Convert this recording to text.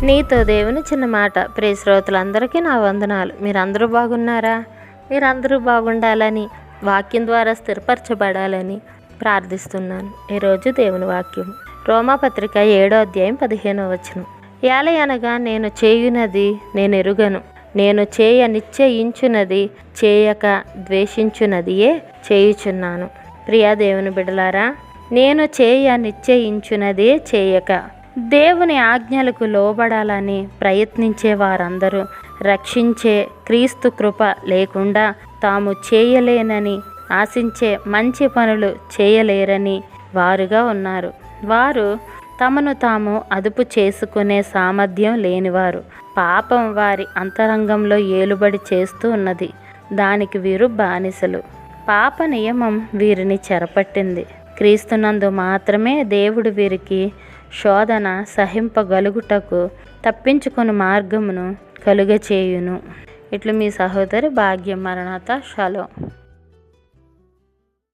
నీతో దేవుని చిన్న మాట. ప్రియ శ్రోతలందరికీ నా వందనాలు. మీరందరూ బాగున్నారా? మీరందరూ బాగుండాలని, వాక్యం ద్వారా స్థిరపరచబడాలని ప్రార్థిస్తున్నాను. ఈరోజు దేవుని వాక్యం రోమాపత్రిక 7వ అధ్యాయం 15వ వచనం. ఏలయనగా నేను చేయునది నేను ఎరుగను, నేను చేయ నిశ్చయించున్నది చేయక ద్వేషించున్నదియే చేయుచున్నాను. ప్రియా దేవుని బిడ్డలారా, నేను చేయ నిశ్చయించున్నదే చేయక, దేవుని ఆజ్ఞలకు లోబడాలని ప్రయత్నించే వారందరూ రక్షించే క్రీస్తు కృప లేకుండా తాము చేయలేనని ఆశించే మంచి పనులు చేయలేరని వారుగా ఉన్నారు. వారు తమను తాము అదుపు చేసుకునే సామర్థ్యం లేనివారు. పాపం వారి అంతరంగంలో ఏలుబడి చేస్తూ ఉన్నది. దానికి వీరు బానిసలు. పాప నియమం వీరిని చెరపట్టింది. క్రీస్తునందు మాత్రమే దేవుడు వీరికి శోధన సహింపగలుగుటకు తప్పించుకుని మార్గమును కలుగచేయును. ఇట్లు మీ సహోదరి భాగ్యం. మరణాత. షాలోమ్.